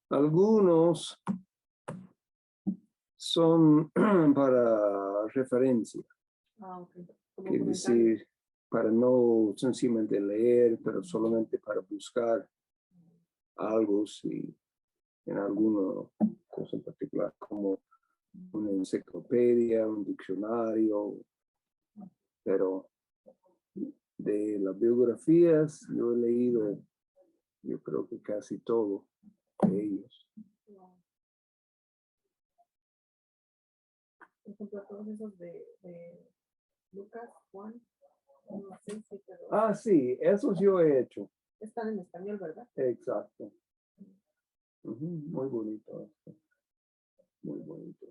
Algunos son para referencia. Okay. Quiere decir, para no sencillamente leer, pero solamente para buscar algo, si en alguna cosa en particular, como una enciclopedia, un diccionario, pero de las biografías yo he leído, yo creo que casi todo de ellos. Por ejemplo, todos esos de Lucas, Juan, 1, 6, 7, 2. Ah, sí, esos yo he hecho. Están en español, ¿verdad? Exacto. Muy bonito esto. Muy bonito.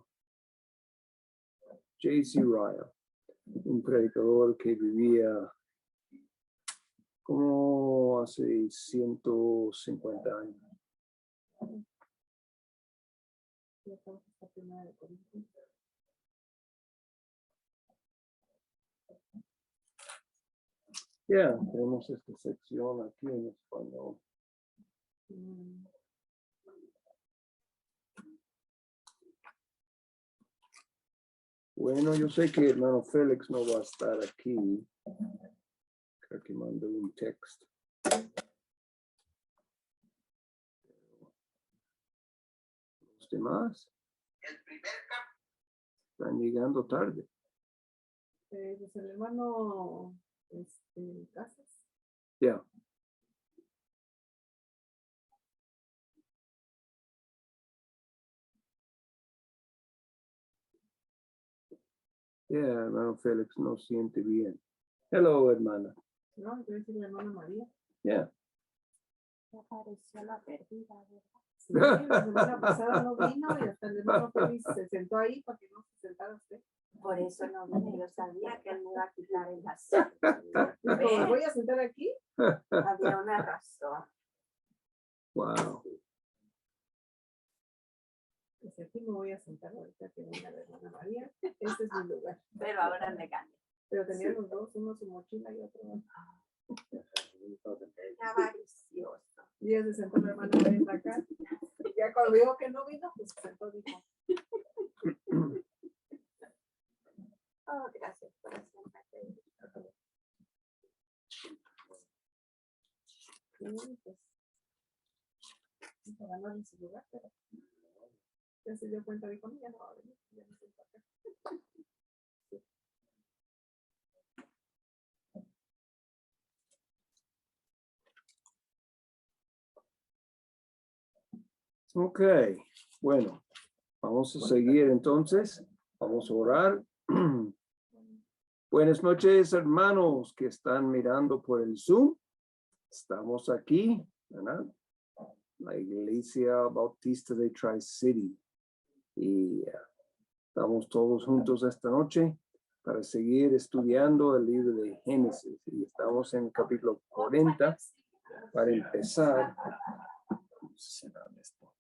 J.C. Ryle, un predicador que vivía como hace 150 años. Ya, tenemos esta sección aquí en español. Bueno, yo sé que hermano Félix no va a estar aquí. Creo que mandó un texto. Los demás están llegando tarde. Pues el hermano Casas. Ya. Ya, hermano Félix no siente bien. Hello, hermana. No, yo decir la hermana María. Ya. Apareció la perdida, ¿verdad? Sí, la semana pasada no vino y hasta el hermano Félix se sentó ahí para que no se sentara usted. Por eso no vine, yo sabía que él me iba a quitar el asiento. Dijo, ¿me voy a sentar aquí? Había una razón. Wow. Pues aquí me voy a sentar ahorita que venga la hermana María. Este es mi lugar. Pero ahora me gané. Pero tenía los dos, uno su mochila y otro. Avaricioso. Y ella se sentó la hermana María acá. Y ya cuando dijo que no vino, pues se sentó, dijo. Oh, gracias por hacerme. Pues, para ganar en su lugar, pero ya se dio cuenta, dijo, no, ya no va a venir, ya me siento acá. Ok, bueno, vamos a seguir entonces. Vamos a orar. Buenas noches, hermanos que están mirando por el Zoom. Estamos aquí, ¿verdad? La Iglesia Bautista de Tri-City. Y estamos todos juntos esta noche para seguir estudiando el libro de Génesis. Y estamos en el capítulo 40 para empezar. Cerrar esto.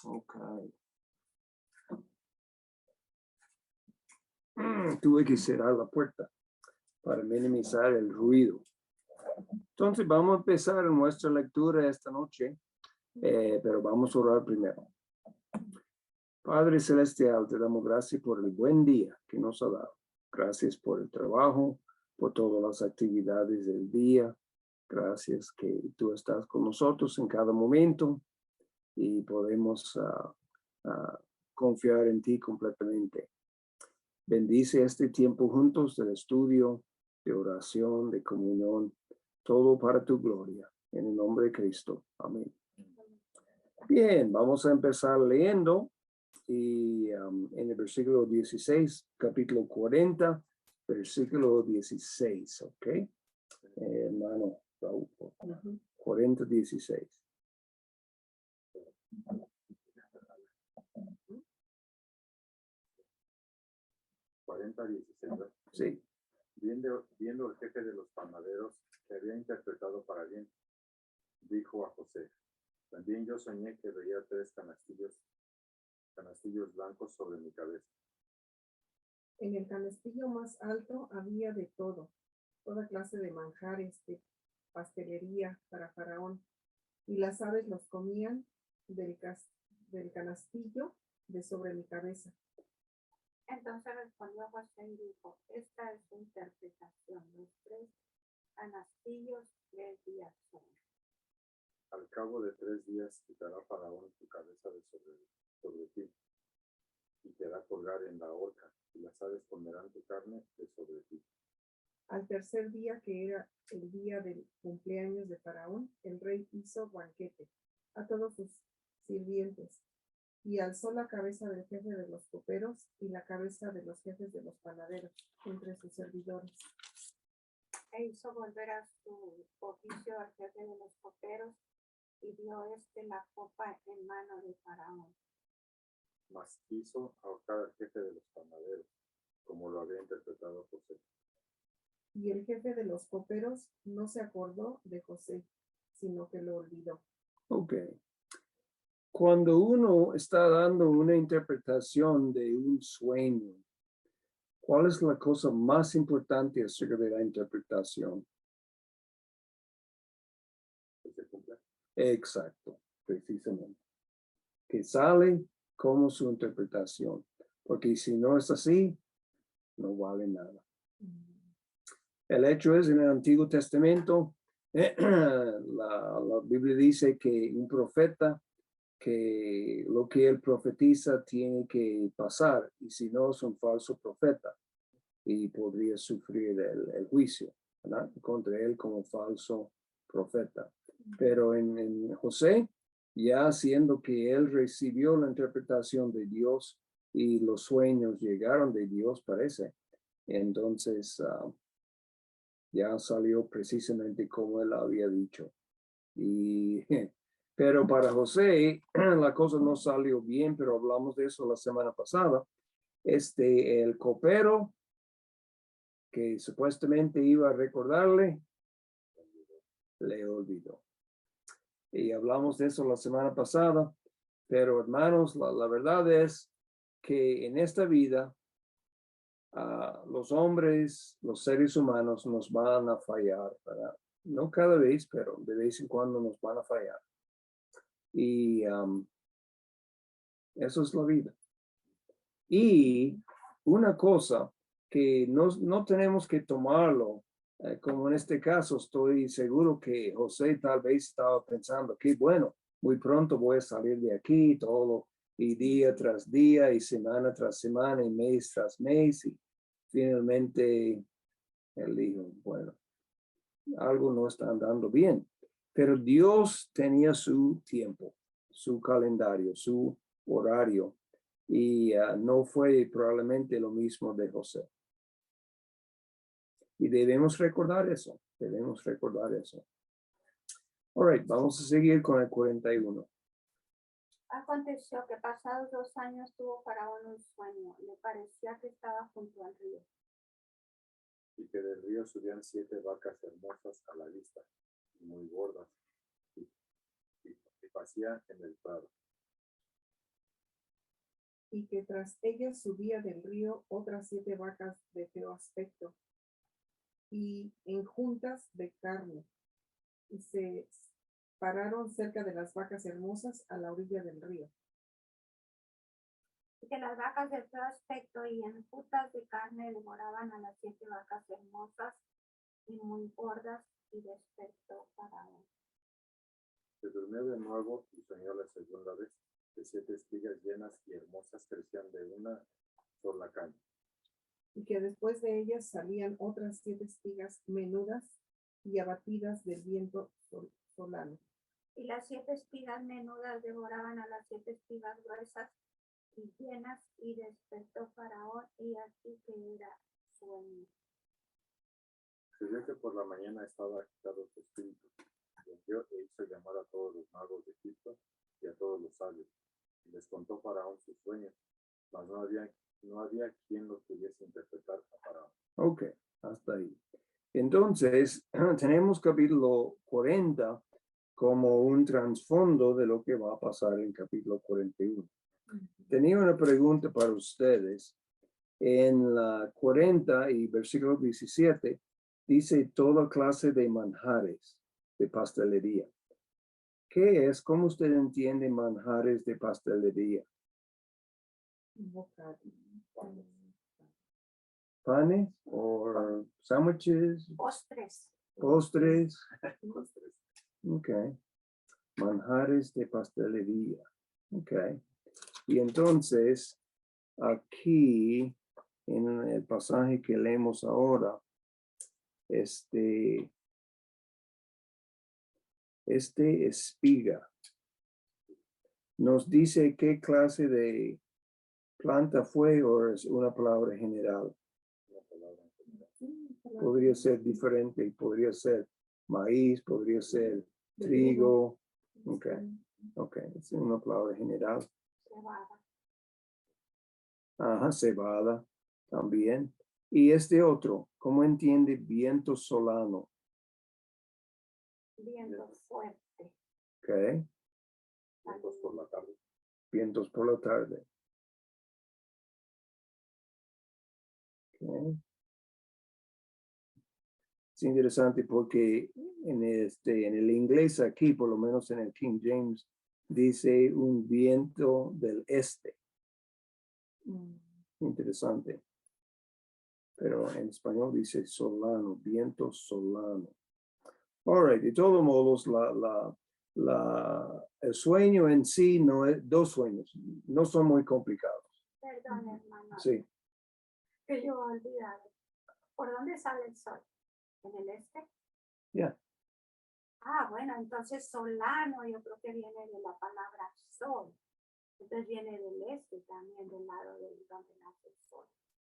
Ok. Tuve que cerrar la puerta para minimizar el ruido. Entonces vamos a empezar nuestra lectura esta noche, pero vamos a orar primero. Padre Celestial, te damos gracias por el buen día que nos ha dado. Gracias por el trabajo, por todas las actividades del día. Gracias que tú estás con nosotros en cada momento y podemos confiar en ti completamente. Bendice este tiempo juntos del estudio, de oración, de comunión, todo para tu gloria. En el nombre de Cristo. Amén. Bien, vamos a empezar leyendo y en el versículo 16, capítulo 40, versículo 16, ¿ok? Hermano Raúl, 40, 16. Sí. Viendo el jefe de los panaderos que había interpretado para bien, dijo a José: también yo soñé que veía 3 canastillos canastillos blancos sobre mi cabeza. En el canastillo más alto había de todo, toda clase de manjares de pastelería para Faraón, y las aves los comían del canastillo de sobre mi cabeza. Entonces respondió José y dijo, esta es su interpretación. Los 3 canastillos 3 días son. Al cabo de 3 días quitará Faraón tu cabeza de sobre ti, y te hará colgar en la horca, y las aves comerán tu carne de sobre ti. Al tercer día, que era el día del cumpleaños de Faraón, el rey hizo banquete a todos sus sirvientes, y alzó la cabeza del jefe de los coperos y la cabeza de los jefes de los panaderos entre sus servidores. E hizo volver a su oficio al jefe de los coperos, y dio la copa en mano de Faraón. Mas hizo ahorcar al jefe de los panaderos, como lo había interpretado José. Y el jefe de los coperos no se acordó de José, sino que lo olvidó. Ok. Cuando uno está dando una interpretación de un sueño, ¿cuál es la cosa más importante acerca de la interpretación? Que se cumpla. Exacto, precisamente. Que sale como su interpretación. Porque si no es así, no vale nada. El hecho es, en el Antiguo Testamento, la Biblia dice que un profeta, que lo que él profetiza tiene que pasar, y si no es un falso profeta, y podría sufrir el juicio, ¿verdad? Contra él como falso profeta. Pero en José, ya siendo que él recibió la interpretación de Dios y los sueños llegaron de Dios, parece, entonces ya salió precisamente como él había dicho. Pero para José, la cosa no salió bien, pero hablamos de eso la semana pasada. El copero que supuestamente iba a recordarle, le olvidó. Y hablamos de eso la semana pasada, pero hermanos, la verdad es que en esta vida, los hombres, los seres humanos nos van a fallar, ¿verdad? No cada vez, pero de vez en cuando nos van a fallar. Y eso es la vida. Y una cosa que no tenemos que tomarlo, como en este caso estoy seguro que José tal vez estaba pensando que bueno, muy pronto voy a salir de aquí, todo, y día tras día, y semana tras semana, y mes tras mes, y finalmente él dijo, bueno, algo no está andando bien. Pero Dios tenía su tiempo, su calendario, su horario, y no fue probablemente lo mismo de José. Y debemos recordar eso, All right, vamos a seguir con el 41. Aconteció que pasados 2 años tuvo Faraón un sueño. Le parecía que estaba junto al río. Y que del río subían 7 vacas hermosas a la vista, y muy gordas, y pasían en el prado. Y que tras ellas subía del río otras 7 vacas de feo aspecto, y en juntas de carne, y se pararon cerca de las vacas hermosas a la orilla del río. Y que las vacas de feo aspecto y en putas de carne devoraban a las 7 vacas hermosas y muy gordas, y despertó Faraón. Se durmió de nuevo y soñó la segunda vez, que 7 espigas llenas y hermosas crecían de una sola caña. Y que después de ellas salían otras 7 espigas menudas y abatidas del viento solano. Y las 7 espigas menudas devoraban a las 7 espigas gruesas y llenas, y despertó Faraón, y aquí que era sueño. Se vio que por la mañana estaba agitado su espíritu. Vendió e hizo llamar a todos los magos de Egipto y a todos los sabios. Y les contó Faraón sus sueños, mas no había quien los pudiese interpretar a Faraón. Ok, hasta ahí. Entonces, tenemos capítulo 40 como un trasfondo de lo que va a pasar en capítulo 41. tenía una pregunta para ustedes. En la 40 y versículo 17 dice toda clase de manjares de pastelería. ¿Qué es? ¿Cómo usted entiende manjares de pastelería? ¿Panes o sándwiches? Postres. Postres. Ok. Manjares de pastelería. Ok. Y entonces, aquí, en el pasaje que leemos ahora, este espiga nos dice qué clase de planta fue o es una palabra general. Podría ser diferente, podría ser maíz, podría ser trigo. Ok, es una palabra general. Cebada. Ajá, cebada también. Y este otro, ¿cómo entiende viento solano? Viento fuerte. Ok, Vientos por la tarde. vientos por la tarde. Ok. Es interesante porque en el inglés aquí, por lo menos en el King James, dice un viento del este. Interesante. Pero en español dice solano, viento solano. All right, de todos modos, el sueño en sí no es, dos sueños, no son muy complicados. Perdón, hermano. Sí, Que yo he olvidado. ¿Por dónde sale el sol? ¿En el este? ya. Ah, bueno, entonces solano yo creo que viene de la palabra sol. Entonces viene del este también, del lado de donde nace el sol.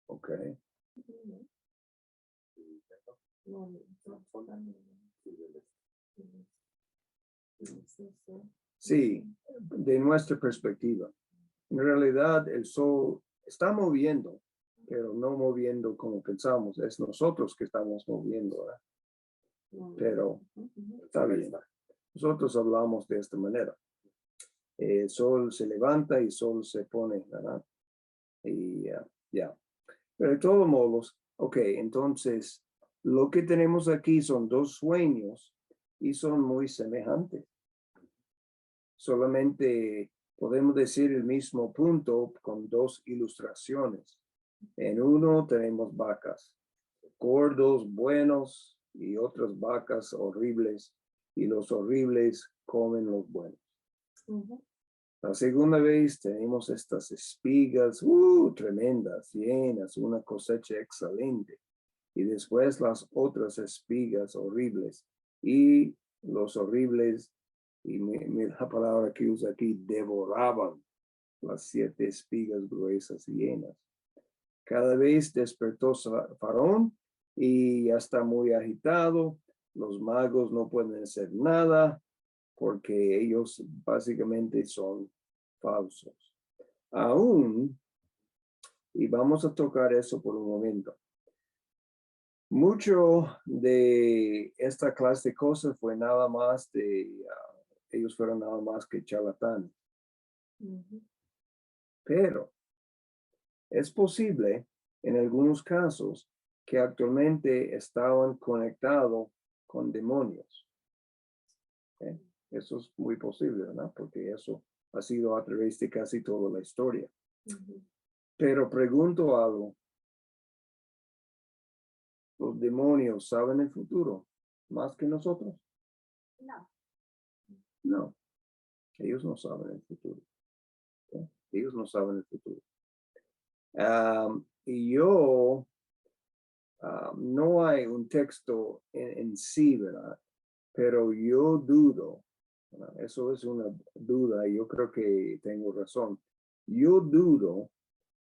Ok. Sí, de nuestra perspectiva. En realidad el sol está moviendo, pero no moviendo como pensamos. Es nosotros que estamos moviendo, ¿verdad? Pero está bien. Nosotros hablamos de esta manera. El sol se levanta y el sol se pone, ¿verdad? Y ya. Pero de todos modos, ok, entonces lo que tenemos aquí son dos sueños y son muy semejantes. Solamente podemos decir el mismo punto con dos ilustraciones. En uno tenemos vacas, gordos, buenos, y otras vacas horribles, y los horribles comen los buenos. La segunda vez tenemos estas espigas, tremendas, llenas, una cosecha excelente. Y después las otras espigas horribles. Y los horribles, y la palabra que usa aquí, devoraban las 7 espigas gruesas y llenas. Cada vez despertó Faraón y ya está muy agitado. Los magos no pueden hacer nada porque ellos básicamente son falsos. Aún, y vamos a tocar eso por un momento, mucho de esta clase de cosas fue nada más ellos fueron nada más que charlatanes. Pero es posible en algunos casos que actualmente estaban conectados con demonios. ¿Okay? Eso es muy posible, ¿verdad? Porque eso ha sido a través de casi toda la historia. Pero pregunto algo. ¿Los demonios saben el futuro más que nosotros? No. No. Ellos no saben el futuro. ¿Okay? Ellos no saben el futuro. Y yo, no hay un texto en sí, ¿verdad? Pero yo dudo, ¿verdad? Eso es una duda y yo creo que tengo razón. Yo dudo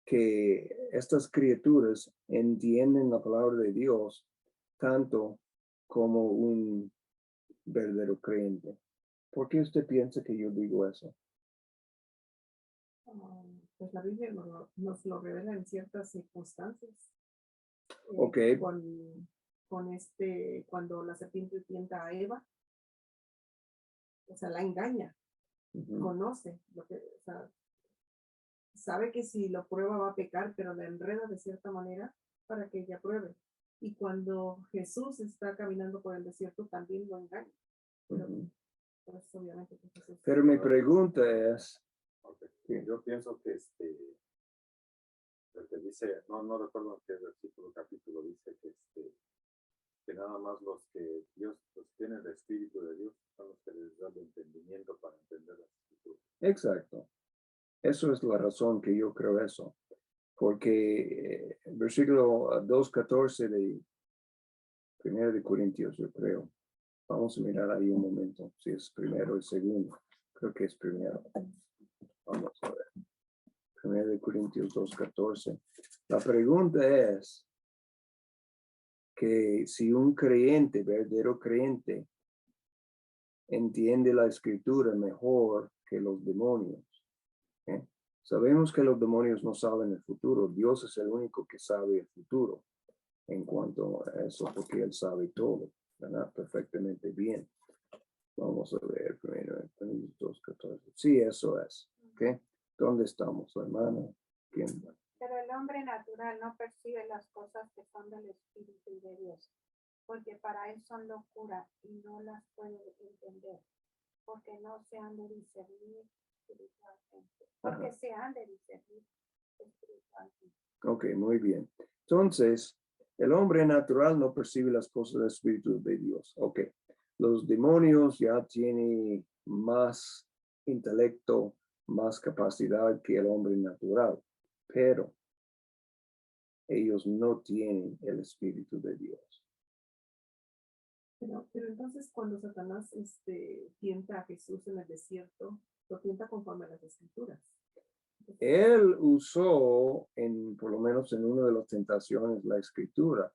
que estas criaturas entienden la palabra de Dios tanto como un verdadero creyente. ¿Por qué usted piensa que yo digo eso? Pues la Biblia nos lo revela en ciertas circunstancias. Ok. Cuando la serpiente tienta a Eva, o sea, la engaña, conoce lo que, o sea, sabe que si lo prueba va a pecar, pero la enreda de cierta manera para que ella pruebe. Y cuando Jesús está caminando por el desierto, también lo engaña. Pero, Ujú. pues, obviamente, que Jesús- Pero mi pregunta es, Ok. Yo pienso que lo que dice, no recuerdo en qué versículo capítulo dice que nada más los que Dios los tiene el Espíritu de Dios son los que les da el entendimiento para entender las escrituras. exacto. Eso es la razón que yo creo eso. Porque el versículo 2:14 de 1 de Corintios, yo creo. Vamos a mirar ahí un momento, si es primero o segundo. Creo que es primero. Vamos a ver. 1 de Corintios 2:14. La pregunta es que si un creyente, verdadero creyente, entiende la escritura mejor que los demonios. ¿Eh? Sabemos que los demonios no saben el futuro. Dios es el único que sabe el futuro en cuanto a eso, porque Él sabe todo, ¿verdad? Perfectamente bien. Vamos a ver primero, 2:14. Sí, eso es. ¿Ok? ¿Dónde estamos, hermano? ¿Quién? Pero el hombre natural no percibe las cosas que son del Espíritu y de Dios, porque para él son locura y no las puede entender, porque no se han de discernir espiritualmente. Porque Ajá. se han de discernir espiritualmente. Ok, muy bien. Entonces, el hombre natural no percibe las cosas del Espíritu de Dios. Ok. Los demonios ya tienen más intelecto, más capacidad que el hombre natural, pero ellos no tienen el Espíritu de Dios. Pero entonces cuando Satanás tienta a Jesús en el desierto, lo tienta conforme a las escrituras. Él usó, por lo menos en una de las tentaciones, la escritura,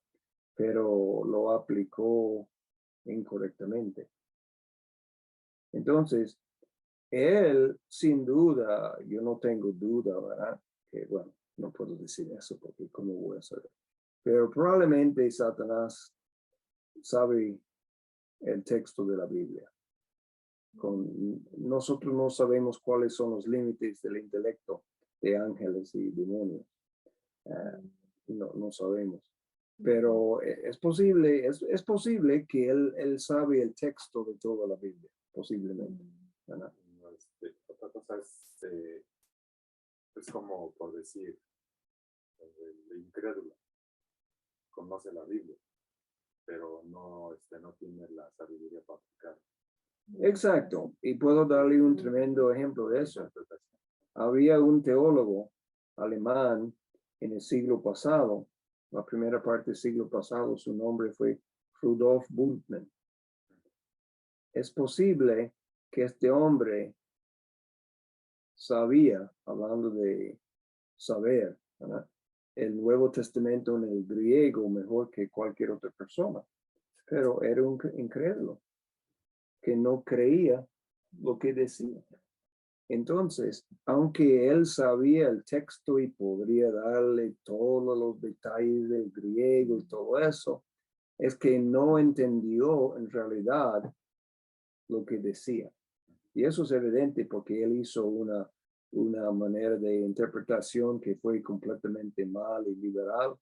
pero lo aplicó incorrectamente. Entonces, él, sin duda, yo no tengo duda, ¿verdad? Que bueno, no puedo decir eso porque cómo voy a saber. Pero probablemente Satanás sabe el texto de la Biblia. Nosotros no sabemos cuáles son los límites del intelecto de ángeles y demonios. No sabemos. Pero es posible que él sabe el texto de toda la Biblia, posiblemente. ¿Verdad? Otra cosa es como por decir, el incrédulo conoce la Biblia, pero no tiene la sabiduría para aplicar. Exacto. Y puedo darle un tremendo ejemplo de eso. Había un teólogo alemán en el siglo pasado, la primera parte del siglo pasado, su nombre fue Rudolf Bultmann. Es posible que este hombre sabía, hablando de saber, ¿verdad?, el Nuevo Testamento en el griego mejor que cualquier otra persona, pero era un incrédulo que no creía lo que decía. Entonces, aunque él sabía el texto y podría darle todos los detalles del griego y todo eso, es que no entendió en realidad lo que decía. Y eso es evidente porque él hizo una manera de interpretación que fue completamente mal y liberal,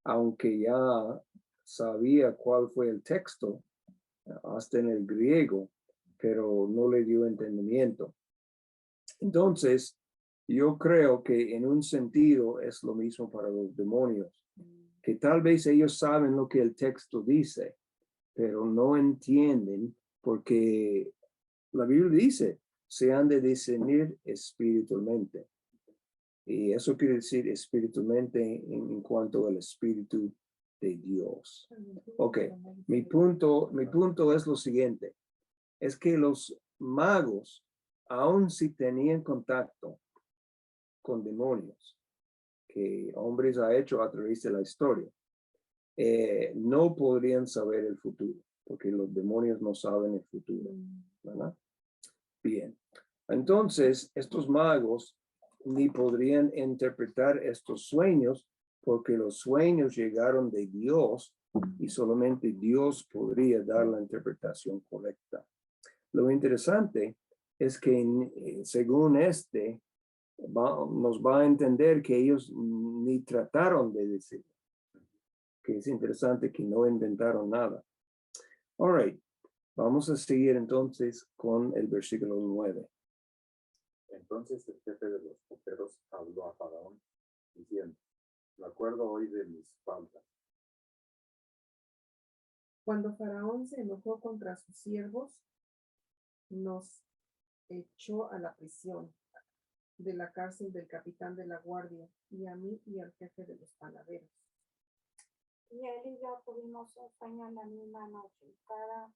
aunque ya sabía cuál fue el texto, hasta en el griego, pero no le dio entendimiento. Entonces, yo creo que en un sentido es lo mismo para los demonios, que tal vez ellos saben lo que el texto dice, pero no entienden porque la Biblia dice, se han de discernir espiritualmente. Y eso quiere decir espiritualmente en cuanto al Espíritu de Dios. Ok, mi punto es lo siguiente, es que los magos, aun si tenían contacto con demonios que hombres ha hecho a través de la historia, no podrían saber el futuro, porque los demonios no saben el futuro, ¿verdad? Bien, entonces estos magos ni podrían interpretar estos sueños porque los sueños llegaron de Dios y solamente Dios podría dar la interpretación correcta. Lo interesante es que según nos va a entender que ellos ni trataron de decir. Que es interesante que no inventaron nada. All right. Vamos a seguir entonces con el versículo 9. Entonces el jefe de los coperos habló a Faraón, diciendo, me acuerdo hoy de mis faltas. Cuando Faraón se enojó contra sus siervos, nos echó a la prisión de la cárcel del capitán de la guardia, y a mí y al jefe de los panaderos. Y él y yo tuvimos un sueño en la misma noche. Cada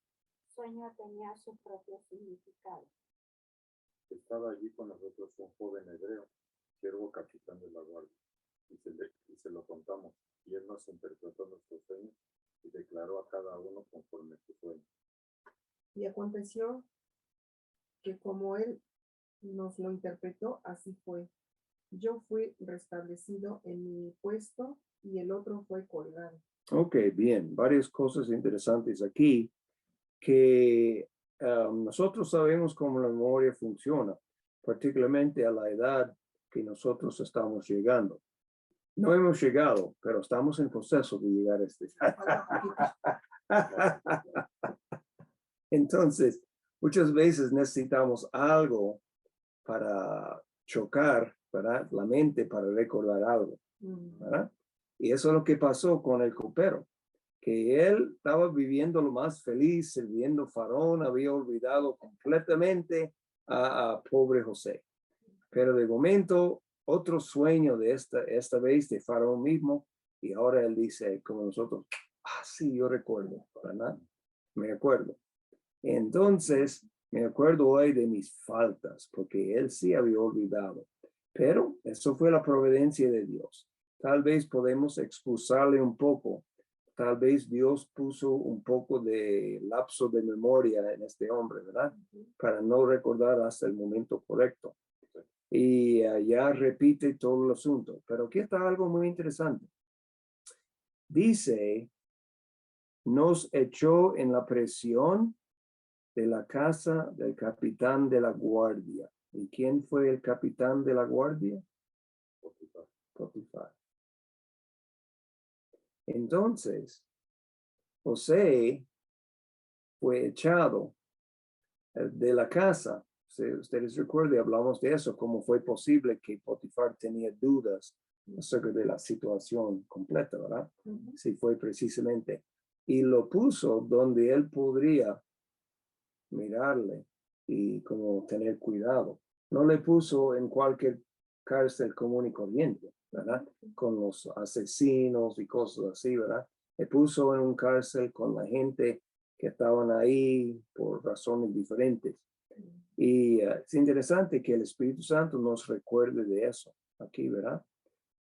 sueño tenía su propio significado. Estaba allí con nosotros un joven hebreo, siervo capitán de la guardia, y se lo contamos, y él nos interpretó nuestros sueños y declaró a cada uno conforme su sueño. Y aconteció que como él nos lo interpretó, así fue. Yo fui restablecido en mi puesto y el otro fue colgado. Ok, bien. Varias cosas interesantes aquí que nosotros sabemos cómo la memoria funciona, particularmente a la edad que nosotros estamos llegando. No hemos llegado, pero estamos en proceso de llegar a este. Entonces, muchas veces necesitamos algo para chocar, ¿verdad? La mente para recordar algo, ¿verdad? Y eso es lo que pasó con el copero, que él estaba viviendo lo más feliz, sirviendo a Faraón, había olvidado completamente a pobre José. Pero de momento, otro sueño de esta vez de Faraón mismo, y ahora él dice, como nosotros, sí, yo recuerdo, ¿verdad? Me acuerdo. Entonces, me acuerdo hoy de mis faltas, porque él sí había olvidado. Pero eso fue la providencia de Dios. Tal vez podemos excusarle un poco. Tal vez Dios puso un poco de lapso de memoria en este hombre, ¿verdad? Para no recordar hasta el momento correcto. Y ya repite todo el asunto. Pero aquí está algo muy interesante. Dice, nos echó en la presión de la casa del capitán de la guardia. ¿Y quién fue el capitán de la guardia? Potifar. Entonces, José fue echado de la casa. Si ustedes recuerdan, hablamos de eso, cómo fue posible que Potifar tenía dudas acerca de la situación completa, ¿verdad? Sí, fue precisamente. Y lo puso donde él podría mirarle y como tener cuidado. No le puso en cualquier cárcel común y corriente, ¿verdad? Con los asesinos y cosas así, ¿verdad? Le puso en un cárcel con la gente que estaban ahí por razones diferentes. Y es interesante que el Espíritu Santo nos recuerde de eso aquí, ¿verdad?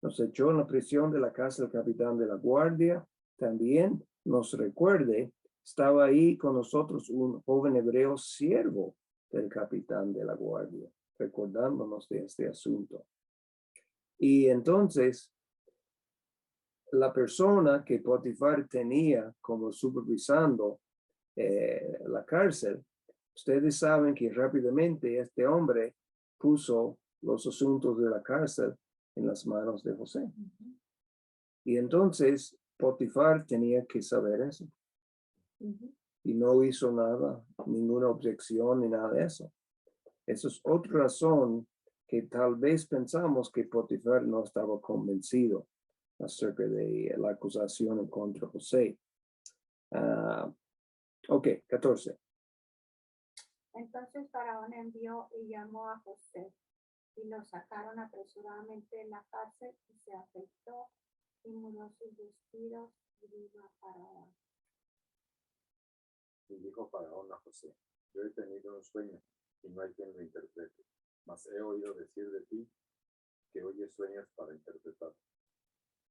Nos echó en la prisión de la casa del capitán de la guardia. También nos recuerde, estaba ahí con nosotros un joven hebreo siervo del capitán de la guardia, recordándonos de este asunto. Y entonces, la persona que Potifar tenía como supervisando la cárcel, ustedes saben que rápidamente este hombre puso los asuntos de la cárcel en las manos de José. Y entonces Potifar tenía que saber eso. Y no hizo nada, ninguna objeción ni nada de eso. Esa es otra razón que tal vez pensamos que Potifar no estaba convencido acerca de la acusación contra José. Ok, 14. Entonces Faraón envió y llamó a José, y lo sacaron apresuradamente de la cárcel, y se afeitó y mudó sus vestidos y vino a Faraón. Y dijo Faraón a José, yo he tenido un sueño y no hay quien lo interprete, mas he oído decir de ti que oyes sueños para interpretar.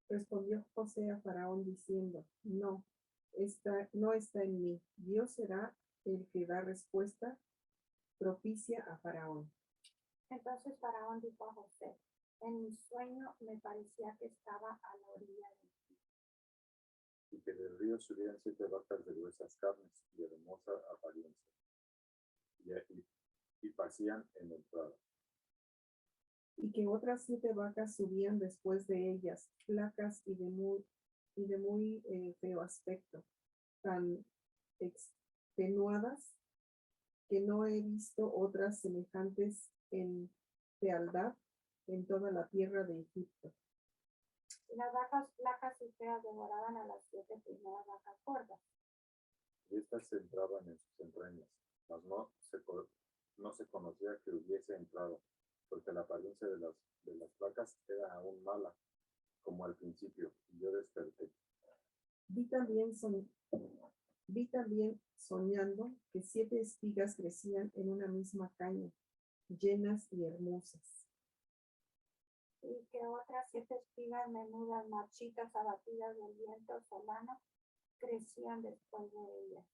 Respondió José a Faraón diciendo, no está en mí. Dios será el que da respuesta propicia a Faraón. Entonces Faraón dijo a José, en mi sueño me parecía que estaba a la orilla del río. Y que del río subían 7 vacas de gruesas carnes y hermosa apariencia, y pasían en el prado. y que otras 7 vacas subían después de ellas, flacas y de muy feo aspecto, tan extenuadas que no he visto otras semejantes en fealdad en toda la tierra de Egipto. Las vacas flacas y feas devoraban a las 7 primeras vacas gordas. Y estas entraban en sus entrañas, mas no se conocía que hubiese entrado, porque la apariencia de las vacas era aún mala, como al principio, y yo desperté. Vi también soñando que 7 espigas crecían en una misma caña, llenas y hermosas. Y que otras 7 espigas menudas, marchitas, abatidas del viento solano, crecían después de ellas.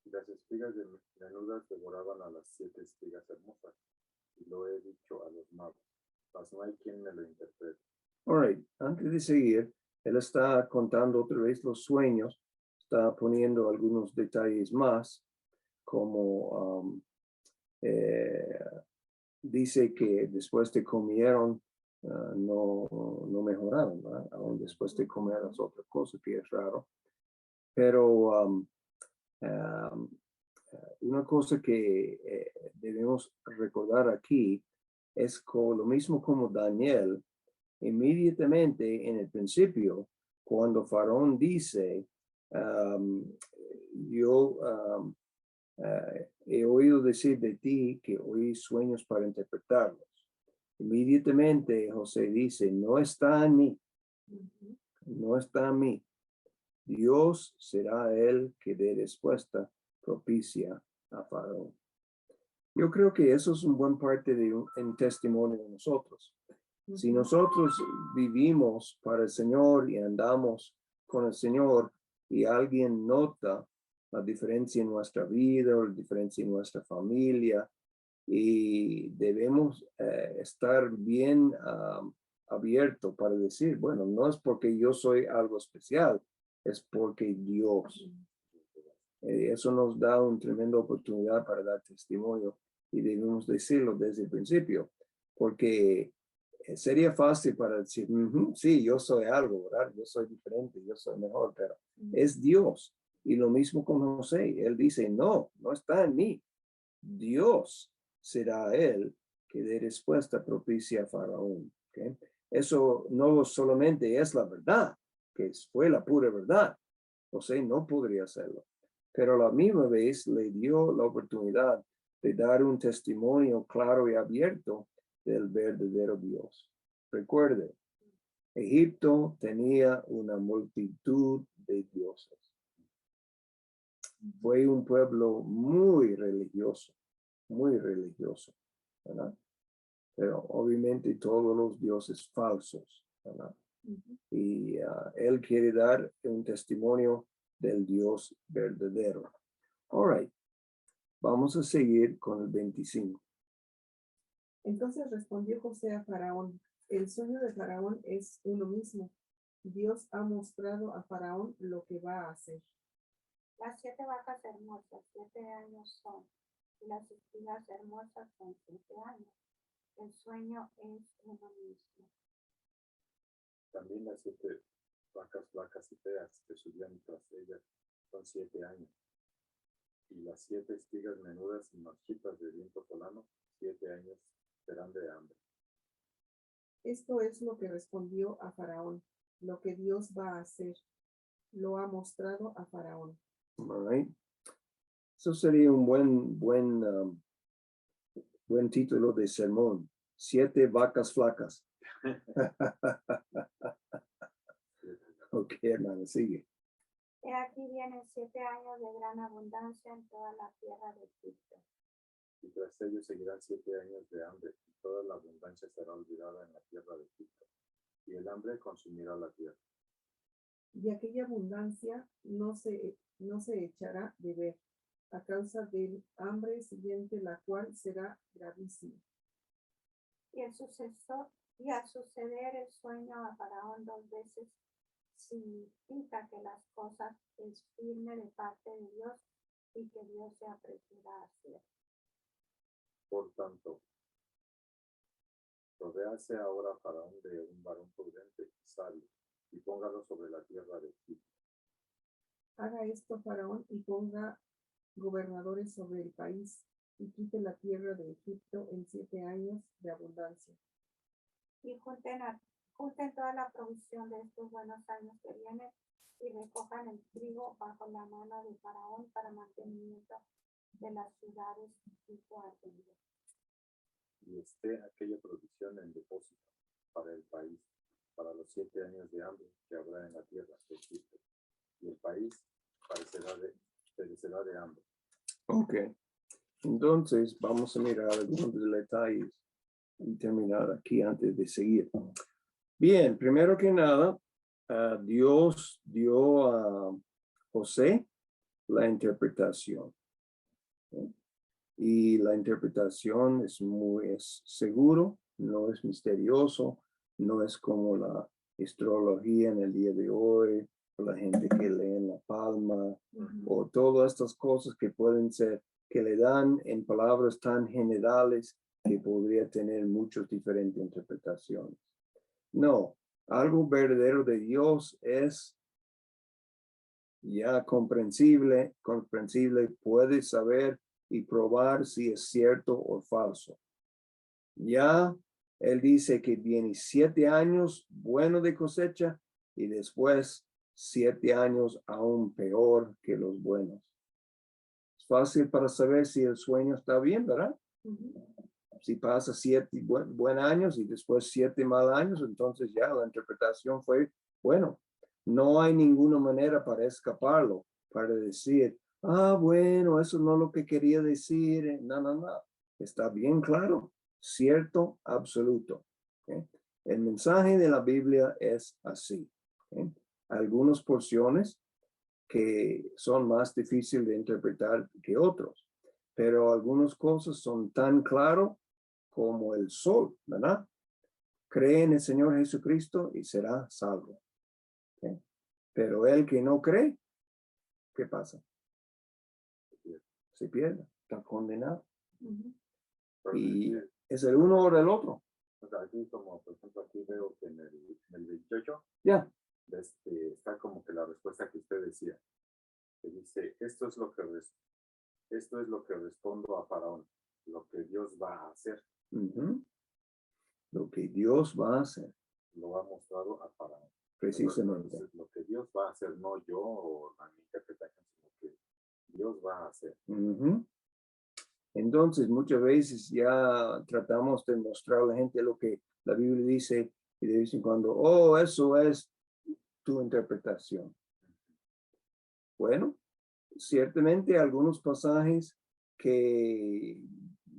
Y las espigas menudas devoraban a las 7 espigas hermosas, y lo he dicho a los magos, mas no hay quien me lo interprete. All right, antes de seguir, él está contando otra vez los sueños, está poniendo algunos detalles más, como dice que después de comieron, no mejoraron, ¿verdad? Aún después de comer es otra cosa que es raro. Pero una cosa que debemos recordar aquí es lo mismo como Daniel, inmediatamente en el principio, cuando Faraón dice, yo he oído decir de ti que oí sueños para interpretarlos. Inmediatamente José dice, no está en mí, no está en mí. Dios será el que dé respuesta propicia a Faraón. Yo creo que eso es un buen parte de un testimonio de nosotros. Si nosotros vivimos para el Señor y andamos con el Señor y alguien nota la diferencia en nuestra vida o la diferencia en nuestra familia, y debemos estar bien abierto para decir, bueno, no es porque yo soy algo especial, es porque Dios. Eso nos da una tremenda oportunidad para dar testimonio y debemos decirlo desde el principio, porque sería fácil para decir, sí, yo soy algo, ¿verdad? Yo soy diferente, yo soy mejor, pero es Dios. Y lo mismo con José, él dice, no está en mí. Dios será él que dé respuesta propicia a Faraón. ¿Okay? Eso no solamente es la verdad, que fue la pura verdad. José no podría hacerlo, pero a la misma vez le dio la oportunidad de dar un testimonio claro y abierto del verdadero Dios. Recuerde, Egipto tenía una multitud de dioses. Fue un pueblo muy religioso, ¿verdad? Pero obviamente todos los dioses falsos, ¿verdad? Y él quiere dar un testimonio del Dios verdadero. All right. Vamos a seguir con el 25. Entonces respondió José a Faraón, el sueño de Faraón es uno mismo. Dios ha mostrado a Faraón lo que va a hacer. Las 7 vacas hermosas, 7 años son, y las espigas hermosas son 7 años. El sueño es uno mismo. También las 7 vacas flacas y feas que subían tras ellas son 7 años. Y las 7 espigas menudas y marchitas de viento solano, 7 años serán de hambre. Esto es lo que respondió a Faraón, lo que Dios va a hacer. Lo ha mostrado a Faraón. All right. Eso sería un buen título de sermón. 7 vacas flacas. Ok, hermano, sigue. He aquí vienen 7 años de gran abundancia en toda la tierra de Egipto. Y tras ellos seguirán 7 años de hambre, y toda la abundancia será olvidada en la tierra de Egipto, y el hambre consumirá la tierra. Y aquella abundancia no se echará de ver, a causa del hambre siguiente, la cual será gravísima. Y al suceder el sueño a Faraón 2 veces, significa que las cosas es firme de parte de Dios y que Dios se apresura a hacer. Por tanto, Rodéase ahora Faraón de un varón prudente y sabio, y póngalo sobre la tierra de Egipto. Haga esto Faraón y ponga gobernadores sobre el país y quite la tierra de Egipto en 7 años de abundancia. Y junten toda la provisión de estos buenos años que vienen y recojan el trigo bajo la mano de Faraón para mantenimiento de las ciudades y guarderías. Y esté aquella provisión en depósito para el país, para los 7 años de hambre que habrá en la tierra de Egipto. Y el país perecerá de hambre. Ok. Entonces, vamos a mirar algunos detalles y terminar aquí antes de seguir. Bien, primero que nada, Dios dio a José la interpretación. Y la interpretación es seguro, no es misterioso, no es como la astrología en el día de hoy, o la gente que lee en la palma, o todas estas cosas que pueden ser, que le dan en palabras tan generales que podría tener muchas diferentes interpretaciones. No, algo verdadero de Dios es ya comprensible, puede saber y probar si es cierto o falso. Ya él dice que viene 7 años bueno de cosecha y después 7 años aún peor que los buenos. Es fácil para saber si el sueño está bien, ¿verdad? Si pasa 7 buenos años y después 7 malos años, entonces ya la interpretación fue, bueno, no hay ninguna manera para escaparlo, para decir, bueno, eso no es lo que quería decir. No. Está bien claro, cierto, absoluto. ¿Okay? El mensaje de la Biblia es así. ¿Okay? Algunas porciones que son más difíciles de interpretar que otros, pero algunas cosas son tan claras como el sol, ¿verdad? Cree en el Señor Jesucristo y será salvo. ¿Okay? Pero el que no cree, ¿qué pasa? Se pierde, está condenado. Y es el uno o el otro. O sea, aquí como, por ejemplo, aquí veo que en el 28 Ya. Está como que la respuesta que usted decía, que dice, esto es lo que respondo a Faraón, lo que Dios va a hacer. Lo que Dios va a hacer. Lo ha mostrado a Faraón. Precisamente. Entonces, lo que Dios va a hacer, no yo o la interpretación, sino que Dios va a hacer. Entonces, muchas veces ya tratamos de mostrar a la gente lo que la Biblia dice y de vez en cuando, eso es tu interpretación. Bueno, ciertamente algunos pasajes que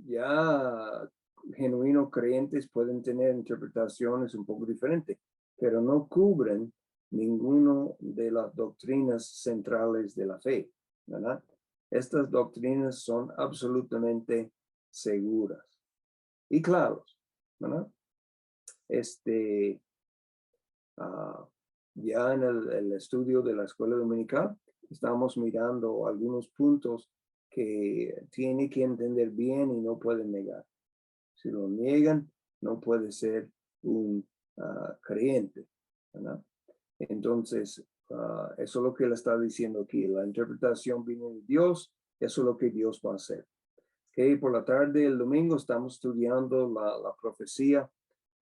ya genuinos creyentes pueden tener interpretaciones un poco diferentes, pero no cubren ninguna de las doctrinas centrales de la fe, ¿verdad? Estas doctrinas son absolutamente seguras y claras, ¿verdad? Ya en el estudio de la escuela dominical, estamos mirando algunos puntos que tiene que entender bien y no pueden negar. Si lo niegan, no puede ser un creyente, ¿verdad? Entonces, eso es lo que él está diciendo aquí. La interpretación viene de Dios, eso es lo que Dios va a hacer. Okay, por la tarde del domingo estamos estudiando la profecía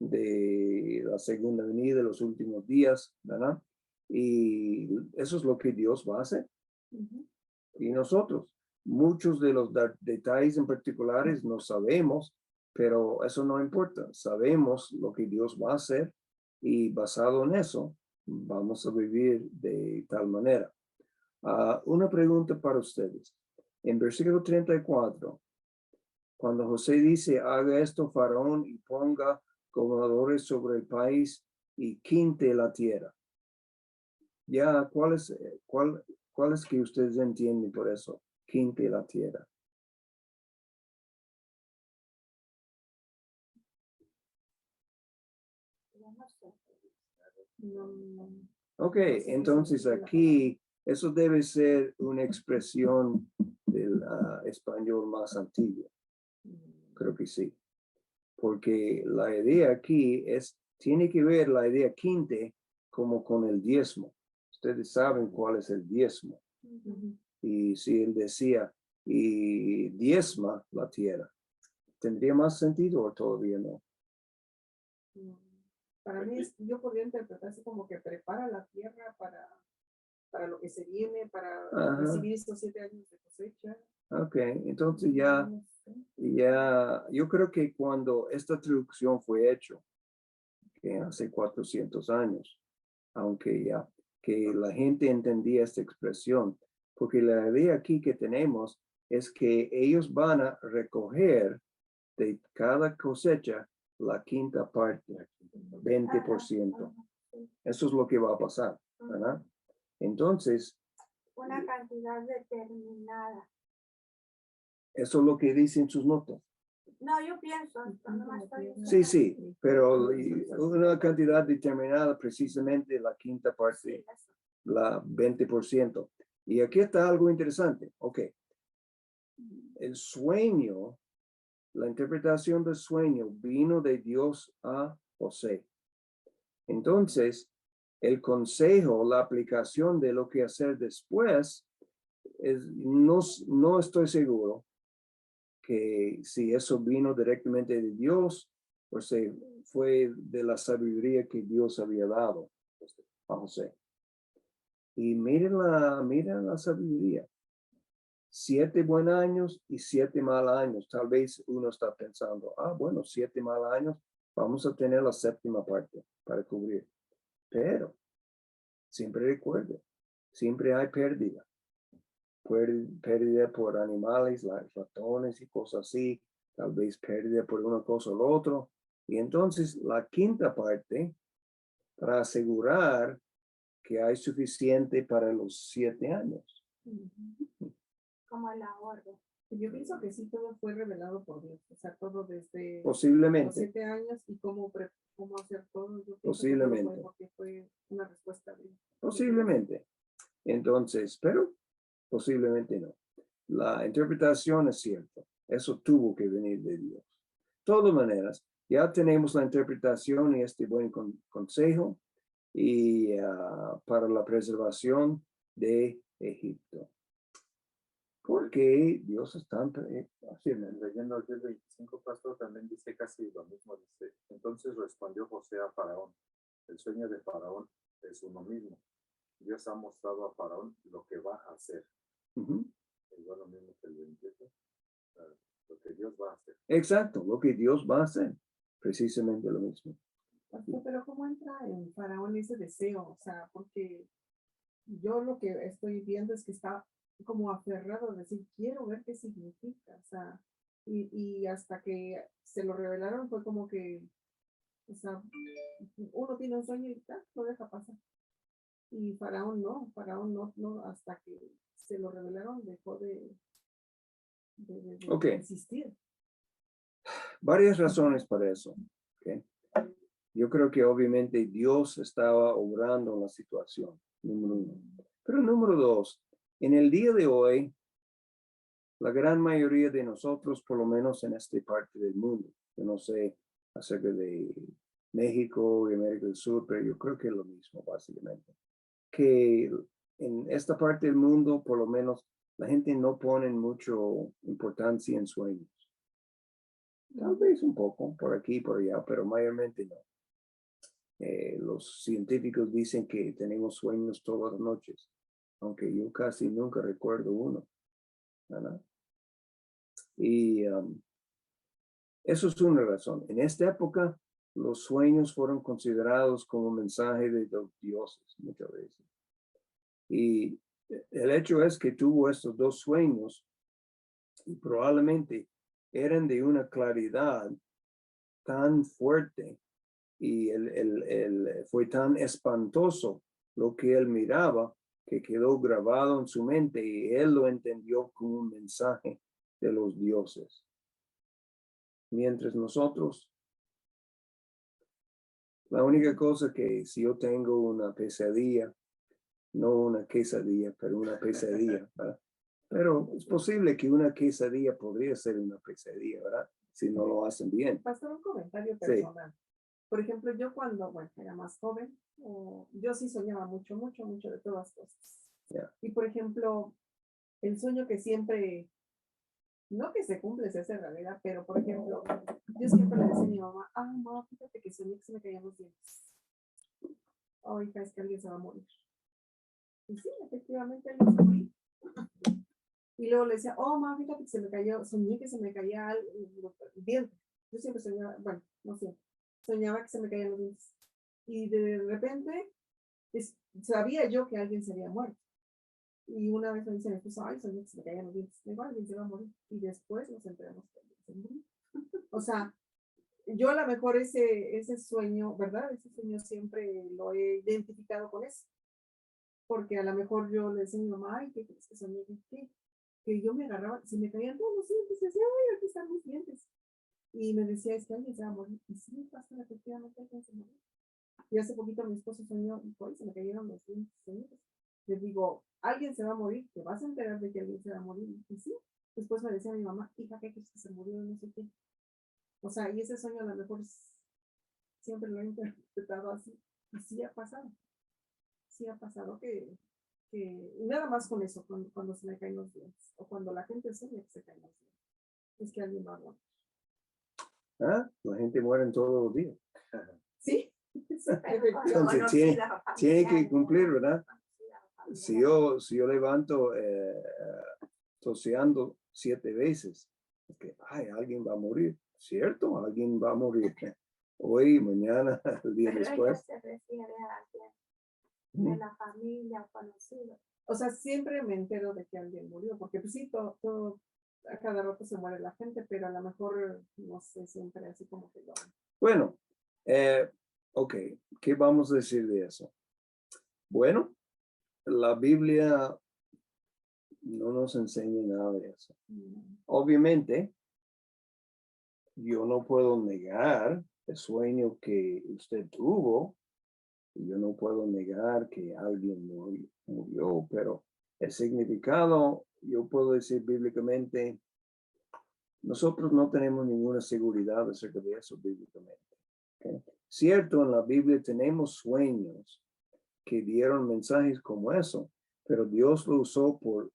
de la segunda venida de los últimos días, ¿verdad? Y eso es lo que Dios va a hacer. Y nosotros, muchos de los detalles en particulares no sabemos, pero eso no importa. Sabemos lo que Dios va a hacer y basado en eso, vamos a vivir de tal manera. Una pregunta para ustedes. En versículo 34, cuando José dice, haga esto Faraón y ponga gobernadores sobre el país y quinte la tierra. Ya, ¿cuál es que ustedes entienden por eso? Quinte la tierra. Ok, entonces aquí eso debe ser una expresión del español más antiguo. Creo que sí. porque la idea aquí tiene que ver la idea quinte como con el diezmo. Ustedes saben cuál es el diezmo. Y si él decía, y diezma la tierra, ¿tendría más sentido o todavía no? Para mí, yo podría interpretarse como que prepara la tierra para lo que se viene, para recibir estos 7 años de cosecha. Ok, entonces ya, yo creo que cuando esta traducción fue hecho, que hace 400 años, aunque ya, que la gente entendía esta expresión, porque la idea aquí que tenemos es que ellos van a recoger de cada cosecha la quinta parte, 20%. Eso es lo que va a pasar, ¿verdad? Entonces, una cantidad determinada. eso es lo que dicen sus notas. No, yo pienso, no me estoy Sí, sí, pero una cantidad determinada, precisamente la quinta parte, la 20%. Y aquí está algo interesante. Ok. El sueño, la interpretación del sueño vino de Dios a José. Entonces, el consejo, la aplicación de lo que hacer después, no estoy seguro que si eso vino directamente de Dios o si fue de la sabiduría que Dios había dado a José. Y miren la sabiduría. 7 buenos años y 7 malos años. Tal vez uno está pensando, bueno, 7 malos años, vamos a tener la séptima parte para cubrir. Pero siempre recuerde, siempre hay pérdida. Pérdida por animales, ratones y cosas así. Tal vez pérdida por una cosa o la otra. Y entonces la quinta parte, para asegurar que hay suficiente para los 7 años. Como el ahorro. Yo pienso que sí, todo fue revelado por Dios. O sea, todo desde Posiblemente. los 7 años y cómo hacer todo. Yo Posiblemente. Que todo fue porque fue una respuesta de Posiblemente. Entonces, pero posiblemente no. La interpretación es cierta. Eso tuvo que venir de Dios. De todas maneras, ya tenemos la interpretación y este buen consejo y para la preservación de Egipto. Porque Dios está haciendo. Leyendo el 25, pastor, también dice casi lo mismo. Dice, entonces respondió José a Faraón, el sueño de Faraón es uno mismo. Dios ha mostrado a Faraón lo que va a hacer. Igual lo mismo que el 28, lo que Dios va a hacer. Exacto, lo que Dios va a hacer. Precisamente lo mismo. Pero ¿cómo entra en Faraón ese deseo? O sea, porque yo lo que estoy viendo es que está como aferrado a decir, quiero ver qué significa. O sea, y hasta que se lo revelaron fue como que, o sea, uno tiene un sueño y tal, lo deja pasar. Y Faraón no, hasta que se lo revelaron dejó de existir. Varias razones para eso. Okay. Yo creo que obviamente Dios estaba obrando en la situación, número 1. Pero número 2, en el día de hoy, la gran mayoría de nosotros, por lo menos en esta parte del mundo, yo no sé acerca de México y América del Sur, pero yo creo que es lo mismo básicamente. Que en esta parte del mundo, por lo menos, la gente no pone mucha importancia en sueños. Tal vez un poco, por aquí y por allá, pero mayormente no. Los científicos dicen que tenemos sueños todas las noches, aunque yo casi nunca recuerdo uno, ¿verdad? Y eso es una razón. En esta época, los sueños fueron considerados como mensaje de los dioses muchas veces. Y el hecho es que tuvo estos 2 sueños y probablemente eran de una claridad tan fuerte y fue tan espantoso lo que él miraba que quedó grabado en su mente y él lo entendió como un mensaje de los dioses. Mientras nosotros, la única cosa que si yo tengo una pesadilla, no una quesadilla, pero una pesadilla, ¿verdad? Pero es posible que una quesadilla podría ser una pesadilla, ¿verdad? si no lo hacen bien. Pastor, un comentario Sí. personal. Por ejemplo, yo cuando, bueno, era más joven, yo sí soñaba mucho, mucho, mucho de todas cosas. Ya. Y por ejemplo, el sueño que siempre, no que se cumple, se hace realidad, pero por ejemplo, yo siempre le decía a mi mamá, mamá, fíjate que soñé que se me caían los dientes. Oh, hija, es que alguien se va a morir. Y sí, efectivamente alguien se murió. Y luego le decía, mamá, fíjate que se me cayó, soñé que se me caía el diente. Yo siempre soñaba, bueno, no siempre, soñaba que se me caían los dientes. Y de repente sabía yo que alguien se había muerto. Y una vez me dice, me puso, ay, soñé que se me caían los dientes. Digo, alguien se va a morir. Y después nos enteramos que alguien se murió. O sea, yo a lo mejor ese sueño, ¿verdad? Ese sueño siempre lo he identificado con eso. Porque a lo mejor yo le decía a mi mamá, ay, ¿qué crees que soñé? Que yo me agarraba, se me caían todos los dientes y decía, ay, aquí están mis dientes. Y me decía, es que alguien se va a morir. Y sí, pasa, efectivamente alguien se murió. Y hace poquito mi esposo soñó, y pues, se me cayeron los dientes. Les digo, alguien se va a morir, te vas a enterar de que alguien se va a morir. Y sí, después me decía mi mamá, hija, ¿qué crees que se murió? No sé qué. O sea, y ese sueño a lo mejor siempre lo he interpretado así. Y sí ha pasado. Sí ha pasado que nada más con eso, cuando se me caen los dientes, o cuando la gente sueña que se caen los dientes, es que alguien va a morir. ¿Ah? La gente muere todos los días. Sí, Entonces tiene que cumplir, ¿verdad? Si yo levanto toseando 7 veces, es que alguien va a morir, ¿cierto? Alguien va a morir. Hoy, mañana, el día Pero después. ella se refiere a alguien de la familia o conocido. O sea, siempre me entero de que alguien murió, porque pues sí, todo, a cada rato se muere la gente, pero a lo mejor, no sé, siempre así como que lo... Bueno, ok, ¿qué vamos a decir de eso? Bueno, la Biblia no nos enseña nada de eso. Obviamente, yo no puedo negar el sueño que usted tuvo. Yo no puedo negar que alguien murió, pero el significado, yo puedo decir bíblicamente, nosotros no tenemos ninguna seguridad acerca de eso bíblicamente. ¿Okay? Cierto, en la Biblia tenemos sueños que dieron mensajes como eso, pero Dios lo usó por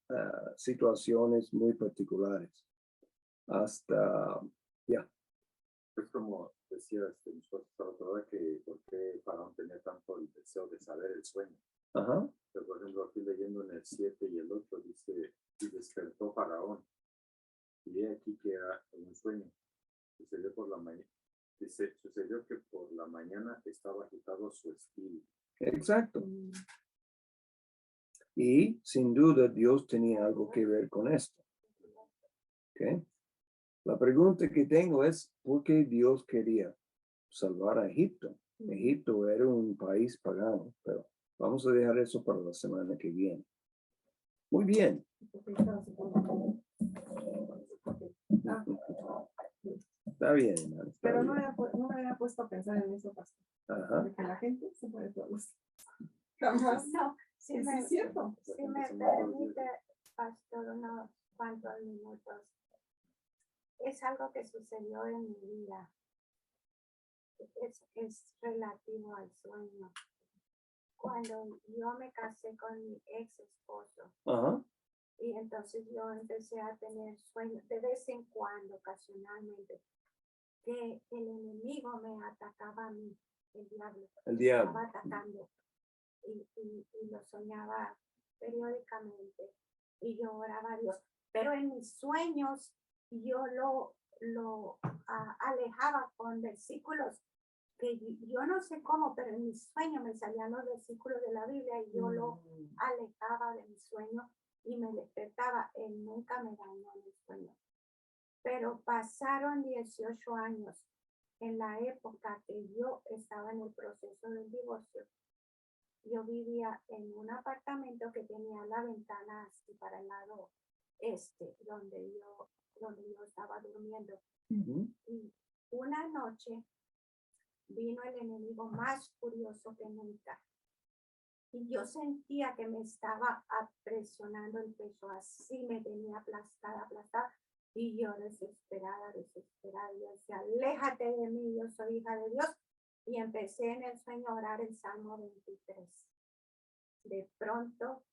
situaciones muy particulares. Hasta, ya. Es como decía mi esposa, que por qué Faraón tenía tanto el deseo de saber el sueño. Ajá. Pero, por ejemplo, aquí leyendo en el 7 y el 8 dice, y despertó Faraón. Y he aquí que era un sueño. Sucedió por la mañana. Dice, sucedió que por la mañana estaba agitado su espíritu. Exacto. Y sin duda Dios tenía algo que ver con esto. ¿Okay? La pregunta que tengo es, ¿por qué Dios quería salvar a Egipto? Egipto era un país pagano, pero vamos a dejar eso para la semana que viene. Muy bien. Está bien, hermano. Está Pero bien. no me había puesto a pensar en eso, pastor. Ajá. De que la gente se muere todos. Jamás. No, si Sí, me, es cierto. si me permite, pastor, unos cuantos minutos. Es algo que sucedió en mi vida. Es relativo al sueño. Cuando yo me casé con mi ex esposo, Ajá. y entonces yo empecé a tener sueños de vez en cuando, ocasionalmente, que el enemigo me atacaba a mí, el diablo. El diablo. Estaba atacando y lo soñaba periódicamente y yo oraba a Dios. Pero en mis sueños yo lo alejaba con versículos que yo no sé cómo, pero en mis sueños me salían los versículos de la Biblia y yo lo alejaba de mi sueño y me despertaba. Él nunca me dañó mi sueño. Pero pasaron 18 años en la época que yo estaba en el proceso del divorcio. Yo vivía en un apartamento que tenía la ventana así para el lado donde yo estaba durmiendo. Y una noche vino el enemigo más furioso que nunca. Y yo sentía que me estaba presionando el pecho, así me tenía aplastada. Y yo desesperada, yo decía, aléjate de mí, yo soy hija de Dios. Y empecé en el sueño a orar el Salmo 23. De pronto,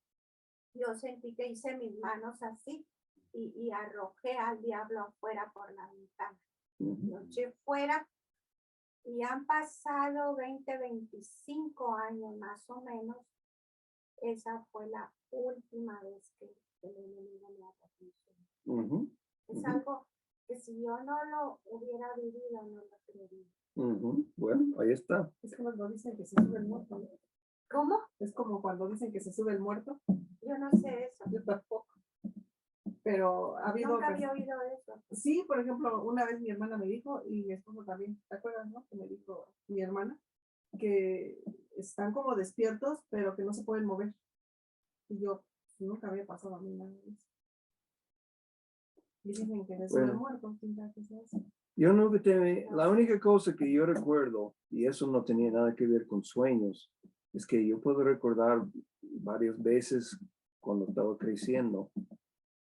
yo sentí que hice mis manos así y arrojé al diablo afuera por la ventana. Lo eché fuera y han pasado 20, 25 años más o menos. Esa fue la última vez que el enemigo me atacó. Es algo que si yo no lo hubiera vivido, no lo creería. Bueno, ahí está. Es como cuando dicen que se sube el muerto, ¿no? ¿Cómo? Es como cuando dicen que se sube el muerto. Yo no sé eso. Yo tampoco. Pero ha habido... Nunca había oído eso. Sí, por ejemplo, una vez mi hermana me dijo, y mi esposo también, ¿te acuerdas, no? Que me dijo mi hermana, que están como despiertos, pero que no se pueden mover. Y yo, nunca había pasado a mí nada de eso. Y dicen que me sube el muerto, ¿quién sabe qué se hace? Yo nunca la única cosa que yo recuerdo, y eso no tenía nada que ver con sueños, es que yo puedo recordar varias veces cuando estaba creciendo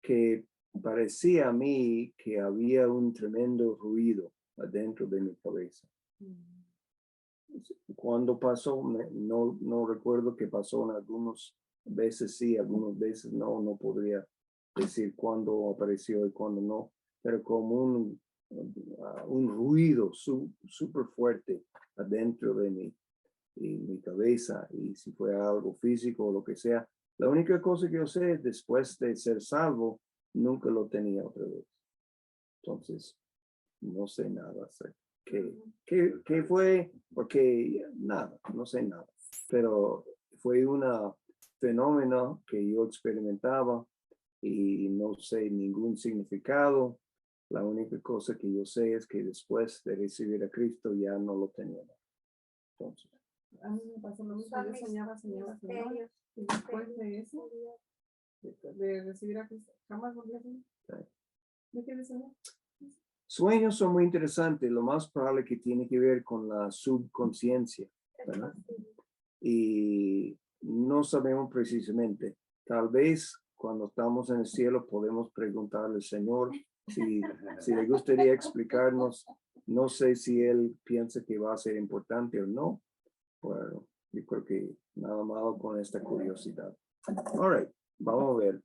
que parecía a mí que había un tremendo ruido adentro de mi cabeza. Cuando pasó, no recuerdo qué pasó en algunas veces sí, algunas veces no podría decir cuándo apareció y cuándo no, pero como un ruido súper fuerte adentro de mi cabeza, y si fue algo físico o lo que sea. La única cosa que yo sé, después de ser salvo, nunca lo tenía otra vez. Entonces, no sé nada acerca. ¿Qué fue? Porque nada, no sé nada. Pero fue un fenómeno que yo experimentaba y no sé ningún significado. La única cosa que yo sé es que después de recibir a Cristo ya no lo tenía. Entonces, a mí me pasó lo mismo, yo soñaba, y después de eso, de recibir a Cristo, jamás volví a soñar. ¿Me quedé soñar? Sueños son muy interesantes, lo más probable que tiene que ver con la subconsciencia, ¿verdad? Y no sabemos precisamente. Tal vez cuando estamos en el cielo podemos preguntarle al Señor si le gustaría explicarnos. No sé si Él piensa que va a ser importante o no. Bueno, yo creo que nada malo con esta curiosidad. All right, vamos a ver.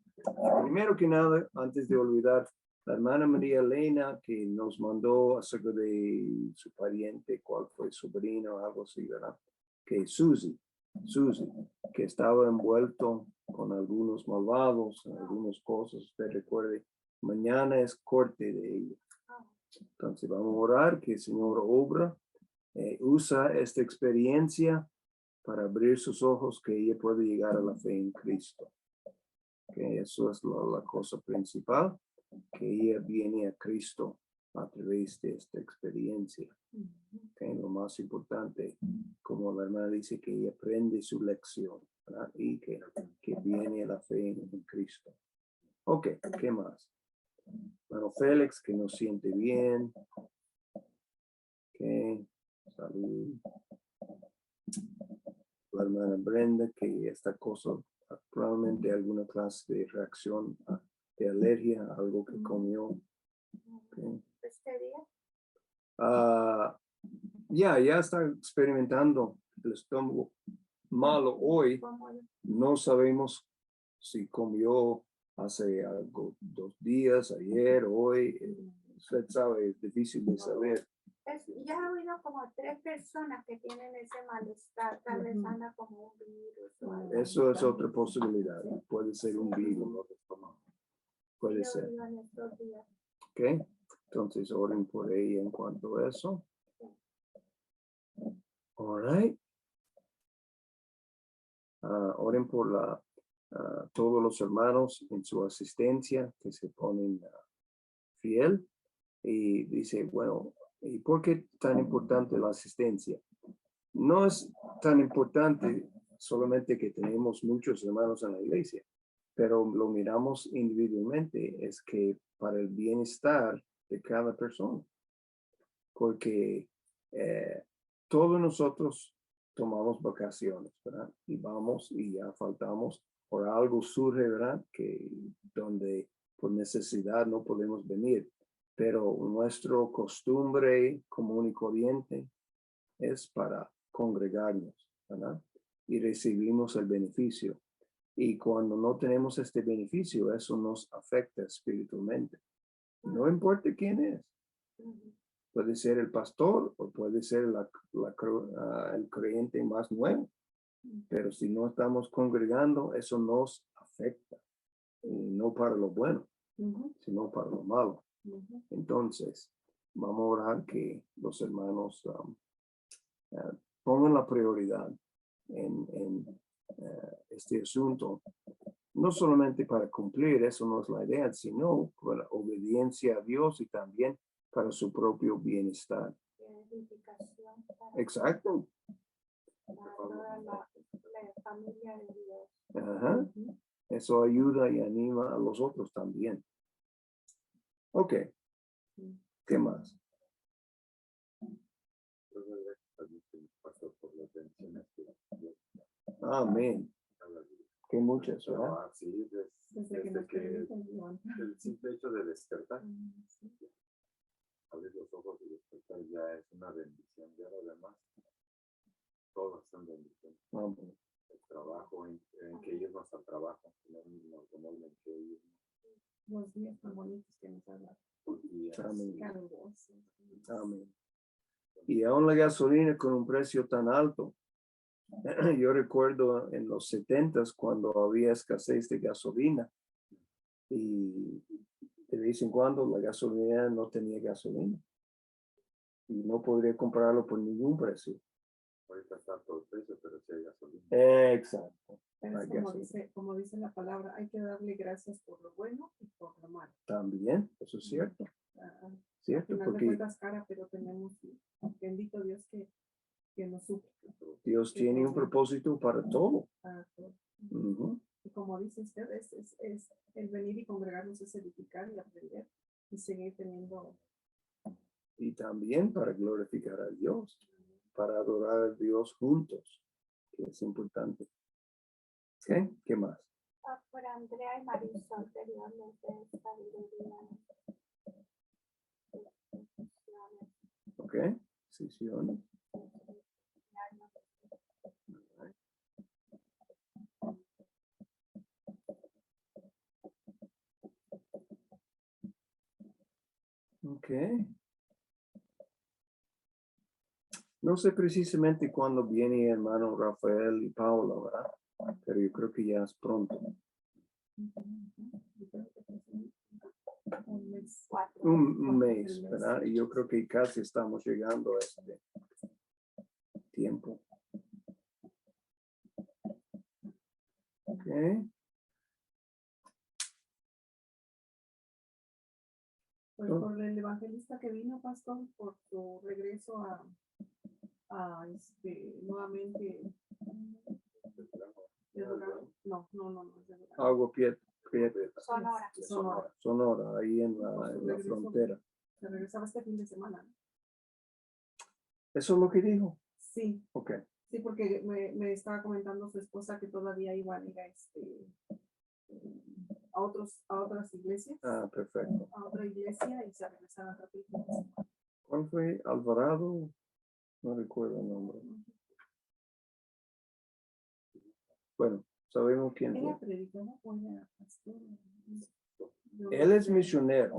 Primero que nada, antes de olvidar, la hermana María Elena que nos mandó acerca de su pariente, cuál fue su sobrino, algo así, ¿verdad? Que Susie, que estaba envuelto con algunos malvados, en algunas cosas, usted recuerde, mañana es corte de ella. Entonces vamos a orar que el Señor obra, usa esta experiencia para abrir sus ojos, que ella pueda llegar a la fe en Cristo. Que eso es la cosa principal, que ella viene a Cristo a través de esta experiencia. Que lo más importante, como la hermana dice, que ella aprende su lección, ¿verdad? Y que viene a la fe en Cristo. Ok, ¿qué más? Bueno, Félix, que nos siente bien. Ok, salud. La hermana Brenda, que esta cosa, probablemente alguna clase de reacción de alergia, algo que comió. Okay. ¿Este día? Ya está experimentando el estómago malo hoy. No sabemos si comió hace algo, 2 días, ayer, hoy. Usted sabe, es difícil de saber. Ya he oído como 3 personas que tienen ese malestar, tal vez anda como un virus o algo. Eso es otra posibilidad, puede ser un virus. Puede ser. Ok, entonces oren por ella en cuanto a eso. All right. Oren por todos los hermanos en su asistencia que se ponen fiel. Y dice, bueno, ¿y por qué tan importante la asistencia? No es tan importante solamente que tenemos muchos hermanos en la iglesia, pero lo miramos individualmente, es que para el bienestar de cada persona, porque todos nosotros tomamos vacaciones, ¿verdad? Y vamos y ya faltamos, por algo surge, ¿verdad? Que donde por necesidad no podemos venir, pero nuestro costumbre común y corriente es para congregarnos, ¿verdad? Y recibimos el beneficio. Y cuando no tenemos este beneficio, eso nos afecta espiritualmente. No importa quién es. Puede ser el pastor o puede ser el creyente más nuevo. Pero si no estamos congregando, eso nos afecta. Y no para lo bueno, sino para lo malo. Entonces, vamos a orar que los hermanos pongan la prioridad en este asunto, no solamente para cumplir, eso no es la idea, sino para obediencia a Dios y también para su propio bienestar. Edificación para Exacto. toda la familia de Dios. Ajá. Eso ayuda y anima a los otros también. Ok. ¿Qué más? Amén. Que muchas, ¿verdad? Sí, Desde que nos permiten levantar. el simple hecho de despertar, abrir los ojos y despertar ya es una bendición. Ya lo demás, todas son bendiciones. Amén. El trabajo, en que irnos al trabajo, tener un automóvil en que irnos. Los días tan bonitos que nos han dado. Y Amén. Calurosos. Amén. Y aún la gasolina con un precio tan alto. Yo recuerdo en los 70s cuando había escasez de gasolina y de vez en cuando la gasolina no tenía gasolina y no podría comprarlo por ningún precio. ahorita está todo el precio, pero si hay gasolina. Exacto. Pero Hay es gasolina. como dice la palabra, hay que darle gracias por lo bueno y por lo malo. También, eso es cierto. Al Cierto, final de porque cuentas cara, pero tenemos, bendito Dios que nos suple. Dios tiene un propósito para todo. Para todo. Ujú. Y como dice usted, es el venir y congregarnos, es edificar y aprender y seguir teniendo. Y también para glorificar a Dios, para adorar a Dios juntos, que es importante. ¿Ok? ¿Qué más? Por Andrea y Marisol, que Dios les dé sabiduría. ¿Ok? Decisiones. Ok. No sé precisamente cuándo viene hermano Rafael y Paula, ¿verdad? Pero yo creo que ya es pronto. Un mes, ¿verdad? Y yo creo que casi estamos llegando a este tiempo. Ok. Pues por el evangelista que vino, pastor, por su regreso a nuevamente de Durango. No, es de Durango. Agua Prieta. Sonora. Ahí en la frontera. Se regresaba este fin de semana, ¿no? ¿Eso es lo que dijo? Sí, Ok. sí, porque me estaba comentando su esposa que todavía iban a ir a otras iglesias. Ah, perfecto. A otra iglesia y se regresaban rápido. ¿Cuál fue? Alvarado. No recuerdo el nombre. Bueno, sabemos quién ¿Ella fue. predicaba o era pastor? Él es misionero.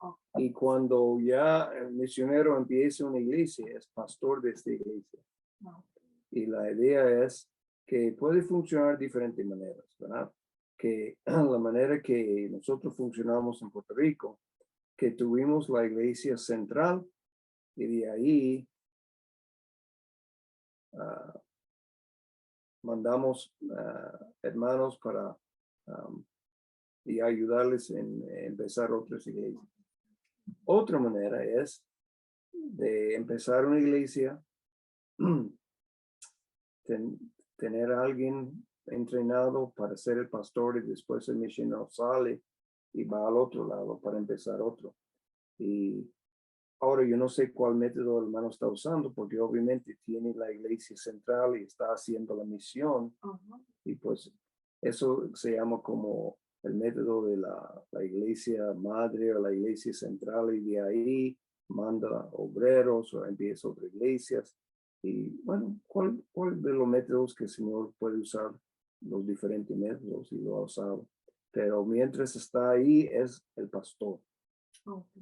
Oh. Y cuando ya el misionero empieza una iglesia, es pastor de esta iglesia. No. Y la idea es que puede funcionar de diferentes maneras, ¿verdad? Que la manera que nosotros funcionamos en Puerto Rico, que tuvimos la iglesia central y de ahí mandamos hermanos para y ayudarles en empezar otras iglesias. Otra manera es de empezar una iglesia, tener a alguien entrenado para ser el pastor y después el misionero sale y va al otro lado para empezar otro. Y ahora yo no sé cuál método el hermano está usando porque obviamente tiene la iglesia central y está haciendo la misión. Y pues eso se llama como el método de la iglesia madre o la iglesia central y de ahí manda obreros o empieza otras iglesias. Y bueno, ¿cuál de los métodos que el Señor puede usar? Los diferentes métodos y lo ha usado. Pero mientras está ahí es el pastor.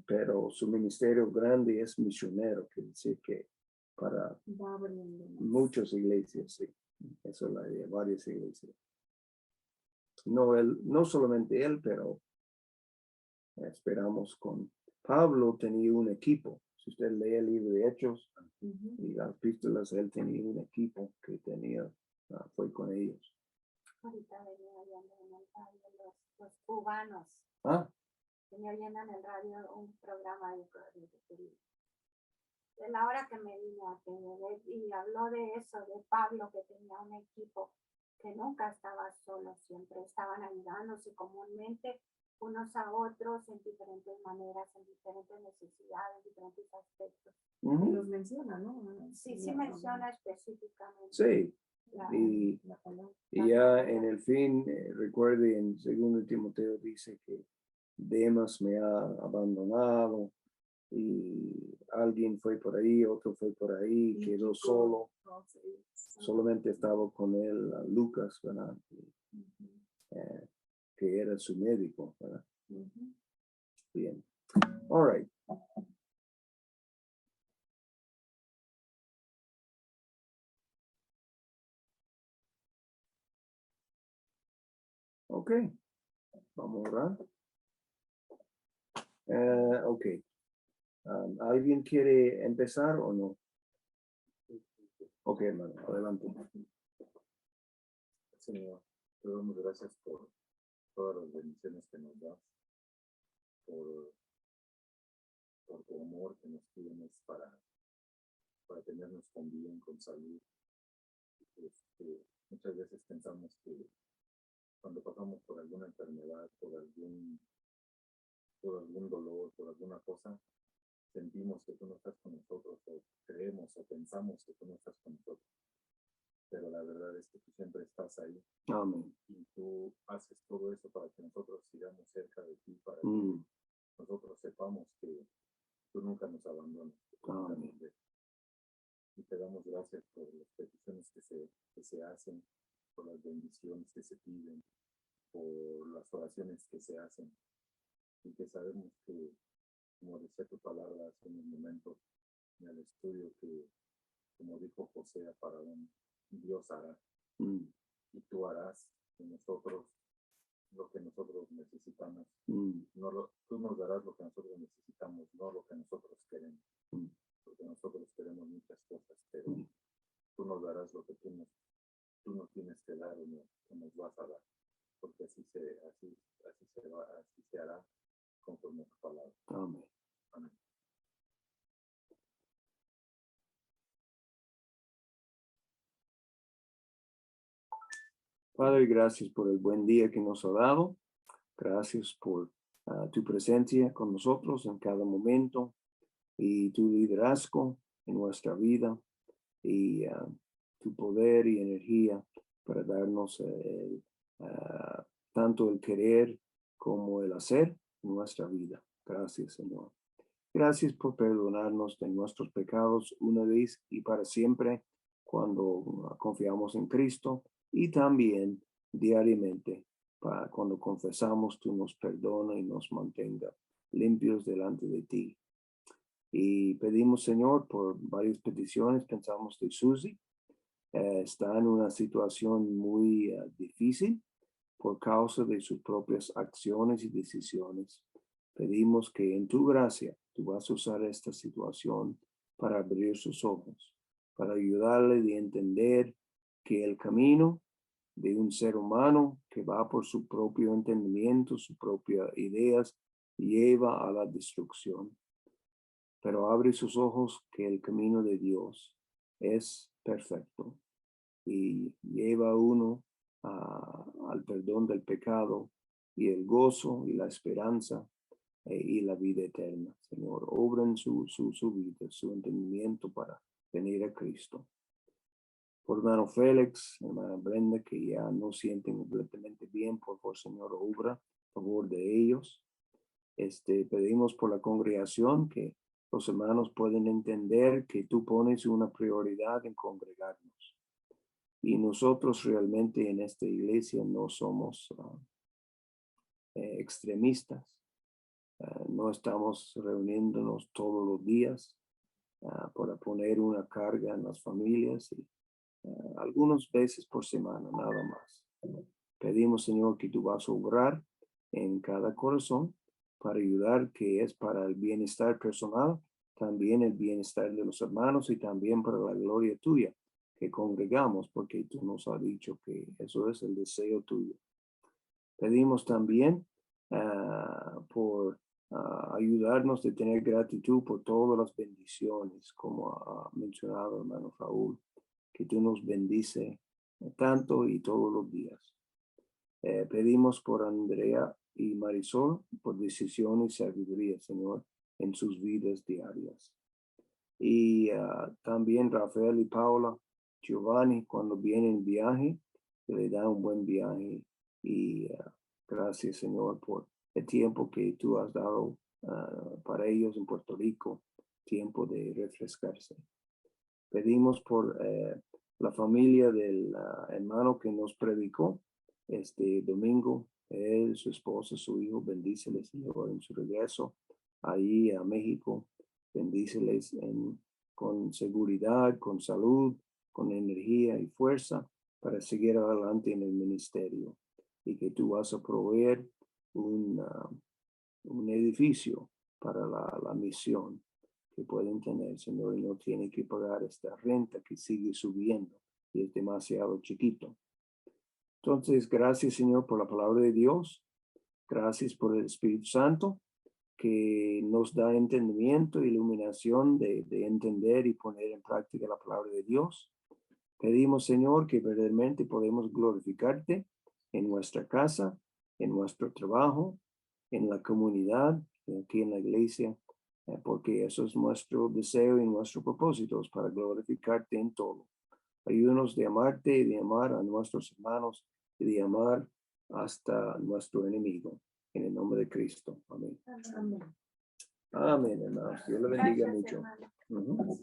Pero su ministerio grande es misionero, quiere decir que para Va abriendo más. muchas iglesias, sí. Eso es la idea, varias iglesias. No solamente él, pero esperamos con Pablo tenía un equipo. Si usted lee el libro de Hechos y las epístolas, él tenía un equipo que tenía, fue con ellos. Ahorita venía oyendo en el radio los cubanos. Venía oyendo en el radio un programa de la hora que me vine a tener y habló de eso, de Pablo, que tenía un equipo que nunca estaba solo, siempre estaban ayudándose comúnmente unos a otros en diferentes maneras, en diferentes necesidades, en diferentes aspectos. Los menciona, ¿no? Sí, sí menciona específicamente. Sí, y ya en el fin, recuerde en 2 Timoteo dice que Demas me ha abandonado y alguien fue por ahí, otro fue por ahí, quedó solo. Solamente estaba con él Lucas, ¿verdad? Que era su médico, ¿verdad? Bien. All right. Ok. Vamos a orar. Ok. ¿Alguien quiere empezar o no? Ok, hermano, adelante. Señor, te damos gracias por todas las bendiciones que nos das, por tu amor que nos tienes para tenernos con bien, con salud. Muchas veces pensamos que cuando pasamos por alguna enfermedad, por algún dolor, por alguna cosa, sentimos que tú no estás con nosotros, o creemos o pensamos que tú no estás con nosotros. Pero la verdad es que tú siempre estás ahí. Amén. Y tú haces todo eso para que nosotros sigamos cerca de ti, para que nosotros sepamos que tú nunca nos abandonas. Amén. Y te damos gracias por las peticiones que se hacen, por las bendiciones que se piden, por las oraciones que se hacen. Y que sabemos que, como decía tu palabra hace unos momentos en el estudio, que como dijo José a Faraón, Dios hará. Y tú harás en nosotros lo que nosotros necesitamos. Tú nos darás lo que nosotros necesitamos, no lo que nosotros queremos. Porque nosotros queremos muchas cosas, pero tú nos darás lo que tú nos tienes que dar o nos vas a dar. Porque así se hará conforme a tu palabra. Amén. Amén. Padre, gracias por el buen día que nos ha dado. Gracias por tu presencia con nosotros en cada momento y tu liderazgo en nuestra vida y tu poder y energía para darnos tanto el querer como el hacer en nuestra vida. Gracias, Señor. Gracias por perdonarnos de nuestros pecados una vez y para siempre cuando confiamos en Cristo y también diariamente cuando confesamos, tú nos perdona y nos mantenga limpios delante de ti. Y pedimos, Señor, por varias peticiones, pensamos de Susie. Está en una situación muy difícil por causa de sus propias acciones y decisiones. Pedimos que en tu gracia tú vas a usar esta situación para abrir sus ojos, para ayudarle a entender que el camino de un ser humano que va por su propio entendimiento, sus propias ideas, lleva a la destrucción. Pero abre sus ojos que el camino de Dios es perfecto y lleva a uno al perdón del pecado y el gozo y la esperanza y la vida eterna. Señor, obra en su vida, su entendimiento para venir a Cristo. por hermano Félix, hermana Brenda, que ya no sienten completamente bien. Por favor, Señor, obra a favor de ellos. Pedimos por la congregación que los hermanos pueden entender que tú pones una prioridad en congregarnos. Y nosotros realmente en esta iglesia no somos extremistas. No estamos reuniéndonos todos los días para poner una carga en las familias y algunas veces por semana, nada más. Pedimos, Señor, que tú vas a obrar en cada corazón para ayudar, que es para el bienestar personal, también el bienestar de los hermanos y también para la gloria tuya, que congregamos, porque tú nos has dicho que eso es el deseo tuyo. Pedimos también por ayudarnos de tener gratitud por todas las bendiciones, como ha mencionado hermano Raúl, que tú nos bendice tanto y todos los días. Pedimos por Andrea y Marisol, por decisión y sabiduría, Señor, en sus vidas diarias. Y también Rafael y Paula, Giovanni, cuando vienen en viaje, que le da un buen viaje. Y gracias, Señor, por el tiempo que tú has dado para ellos en Puerto Rico, tiempo de refrescarse. Pedimos por la familia del hermano que nos predicó este domingo, él, su esposa, su hijo, bendíceles, Señor, en su regreso ahí a México. Bendíceles con seguridad, con salud, con energía y fuerza para seguir adelante en el ministerio. Y que tú vas a proveer un edificio para la misión que pueden tener, Señor, y no tiene que pagar esta renta que sigue subiendo y es demasiado chiquito. Entonces, gracias, Señor, por la palabra de Dios. Gracias por el Espíritu Santo, que nos da entendimiento e iluminación de entender y poner en práctica la palabra de Dios. Pedimos, Señor, que verdaderamente podemos glorificarte en nuestra casa, en nuestro trabajo, en la comunidad, aquí en la iglesia, porque eso es nuestro deseo y nuestro propósito, para glorificarte en todo. Ayúdanos de amarte y de amar a nuestros hermanos y de amar hasta nuestro enemigo. En el nombre de Cristo. Amén. Amén. Amén, hermanos. Dios le bendiga Gracias, mucho. hermano.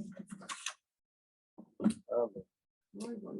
Amén. Muy bonito.